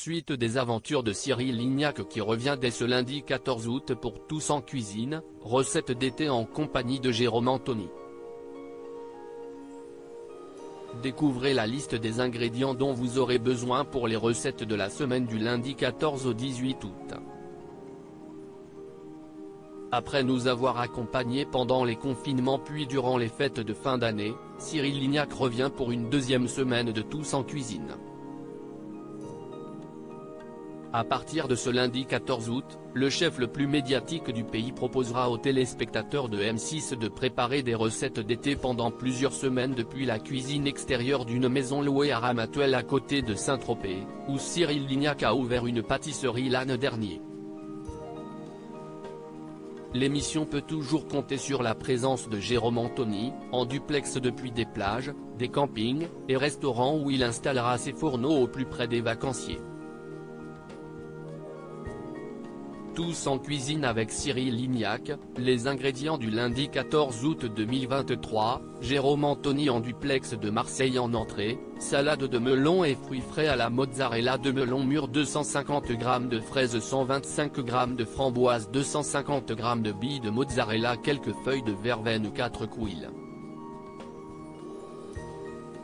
suite des aventures de Cyril Lignac qui revient dès ce lundi 14 août pour Tous en cuisine, recette d'été en compagnie de Jérôme Anthony. Découvrez la liste des ingrédients dont vous aurez besoin pour les recettes de la semaine du lundi 14 au 18 août. Après nous avoir accompagnés pendant les confinements puis durant les fêtes de fin d'année, Cyril Lignac revient pour une deuxième semaine de Tous en cuisine. À partir de ce lundi 14 août, le chef le plus médiatique du pays proposera aux téléspectateurs de M6 de préparer des recettes d'été pendant plusieurs semaines depuis la cuisine extérieure d'une maison louée à Ramatuelle à côté de Saint-Tropez, où Cyril Lignac a ouvert une pâtisserie l'an dernier. L'émission peut toujours compter sur la présence de Jérôme Anthony, en duplex depuis des plages, des campings, et restaurants où il installera ses fourneaux au plus près des vacanciers. Tous en cuisine avec Cyril Lignac, les ingrédients du lundi 14 août 2023, Jérôme Anthony en duplex de Marseille en entrée, salade de melon et fruits frais à la mozzarella de melon mûr 250 g de fraises 125 g de framboises 250 g de billes de mozzarella quelques feuilles de verveine 4 quilles.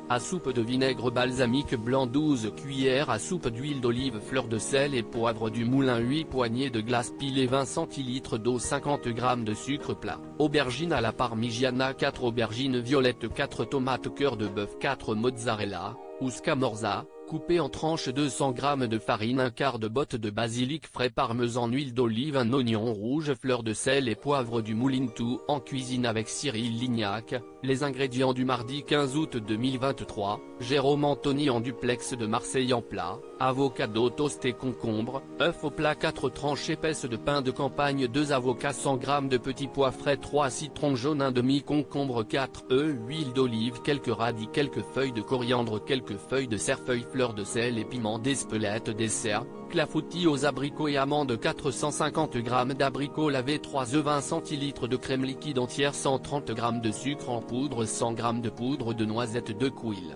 À soupe de vinaigre balsamique blanc 12 cuillères à soupe d'huile d'olive fleur de sel et poivre du moulin 8 poignées de glace pilée 20 cl d'eau 50 g de sucre plat, aubergine à la parmigiana 4 aubergines violettes 4 tomates cœur de bœuf 4 mozzarella, ou scamorza, coupé en tranches 200 g de farine un quart de botte de basilic frais parmesan huile d'olive un oignon rouge fleur de sel et poivre du moulin Tout en cuisine avec Cyril Lignac, les ingrédients du mardi 15 août 2023, Jérôme Anthony en duplex de Marseille en plat, avocado toasté concombre, œuf au plat 4 tranches épaisses de pain de campagne 2 avocats 100 g de petits pois frais 3 citrons jaunes un demi concombre 4 œufs huile d'olive quelques radis quelques feuilles de coriandre quelques feuilles de cerfeuil fleur de sel et piment d'Espelette dessert, clafoutis aux abricots et amandes 450 g d'abricots lavés 3 œufs 20 cl de crème liquide entière 130 g de sucre en poudre 100 g de poudre de noisette 2 quilles.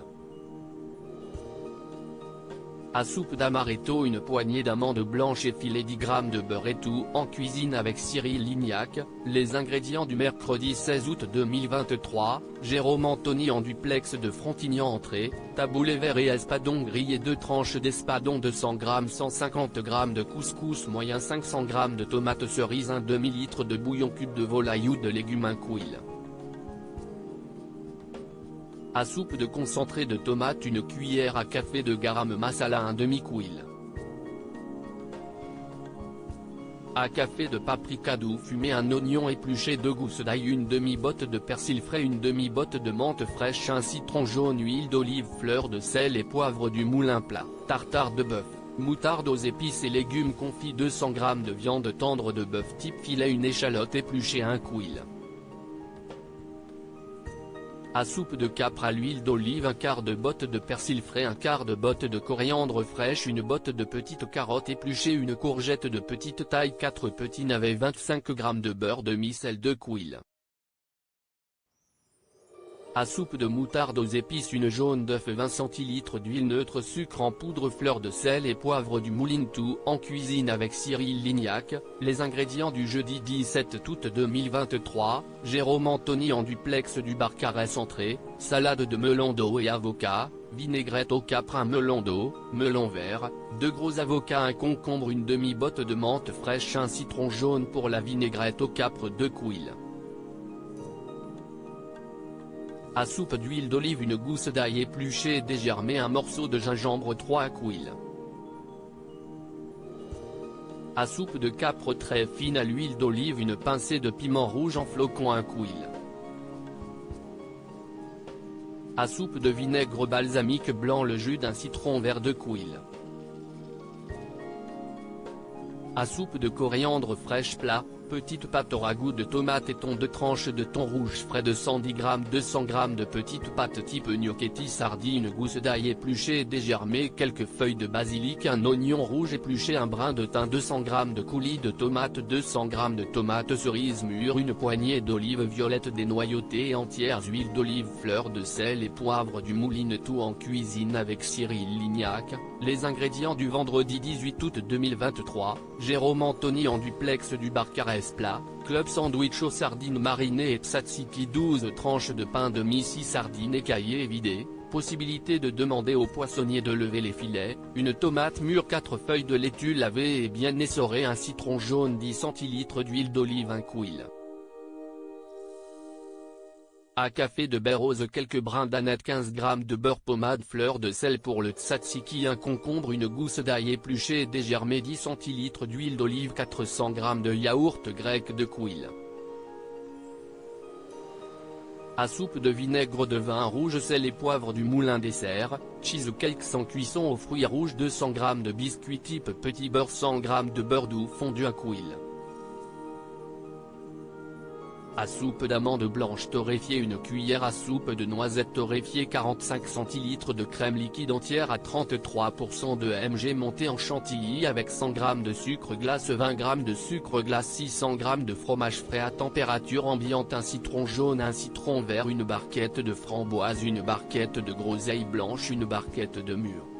À soupe d'amaretto une poignée d'amandes blanches et filet 10 g de beurre et tout en cuisine avec Cyril Lignac, les ingrédients du mercredi 16 août 2023, Jérôme Anthony en duplex de Frontignan entrée, taboulé vert et espadon grillé 2 tranches d'espadon 200 g 150 g de couscous moyen 500 g de tomates cerises un demi-litre de bouillon cube de volaille ou de légumes un quille. À soupe de concentré de tomate une cuillère à café de garam masala un demi-quille. À café de paprika doux fumé un oignon épluché 2 gousses d'ail une demi-botte de persil frais une demi-botte de menthe fraîche un citron jaune huile d'olive fleur de sel et poivre du moulin plat, tartare de bœuf, moutarde aux épices et légumes confits 200 g de viande tendre de bœuf type filet une échalote épluchée 1 quille. À soupe de capre à l'huile d'olive un quart de botte de persil frais un quart de botte de coriandre fraîche une botte de petites carottes épluchées une courgette de petite taille 4 petits navets 25 g de beurre demi-sel 2 quilles. À soupe de moutarde aux épices une jaune d'œuf 20 cl d'huile neutre sucre en poudre fleur de sel et poivre du moulin Tout en cuisine avec Cyril Lignac, les ingrédients du jeudi 17 août 2023, Jérôme Anthony en duplex du Barcarès entrée, salade de melon d'eau et avocat, vinaigrette au capre un melon d'eau, melon vert, 2 gros avocats un concombre une demi-botte de menthe fraîche un citron jaune pour la vinaigrette au capre 2 quilles. À soupe d'huile d'olive une gousse d'ail épluchée et dégermée un morceau de gingembre 3 quilles. À soupe de capre très fine à l'huile d'olive une pincée de piment rouge en flocons 1 quille. À soupe de vinaigre balsamique blanc le jus d'un citron vert 2 quilles. À soupe de coriandre fraîche plat, petites pâtes au ragoût de tomates et thon, 2 tranches de thon rouge frais de 110 g, 200 g de petites pâtes type gnocchetti sardines, une gousse d'ail épluchée et dégermée, quelques feuilles de basilic, un oignon rouge épluché, un brin de thym, 200 g de coulis de tomates, 200 g de tomates cerises mûres, une poignée d'olives violettes dénoyautées et entières, huile d'olive, fleur de sel et poivre du Mouline, tout en cuisine avec Cyril Lignac. Les ingrédients du vendredi 18 août 2023, Jérôme Anthony en duplex du Barcarès plat, club sandwich aux sardines marinées et tzatziki, 12 tranches de pain de mie, 6 sardines écaillées et vidées, possibilité de demander au poissonnier de lever les filets, une tomate mûre, 4 feuilles de laitue lavées et bien essorées, un citron jaune, 10 centilitres d'huile d'olive, un couille à café de baie rose, quelques brins d'aneth, 15 g de beurre pommade, fleur de sel pour le tzatziki, un concombre, une gousse d'ail épluchée et dégermée, 10 centilitres d'huile d'olive, 400 g de yaourt grec de couille à soupe de vinaigre de vin rouge, sel et poivre du Moulin. Dessert, cheesecake sans cuisson aux fruits rouges, 200 g de biscuits type petit beurre, 100 g de beurre doux fondu à couille à soupe d'amandes blanches torréfiée, une cuillère à soupe de noisettes torréfiées, 45 centilitres de crème liquide entière à 33% de mg montée en chantilly avec 100 g de sucre glace, 20 g de sucre glace, 600 g de fromage frais à température ambiante, un citron jaune, un citron vert, une barquette de framboise, une barquette de groseille blanche, une barquette de mûre.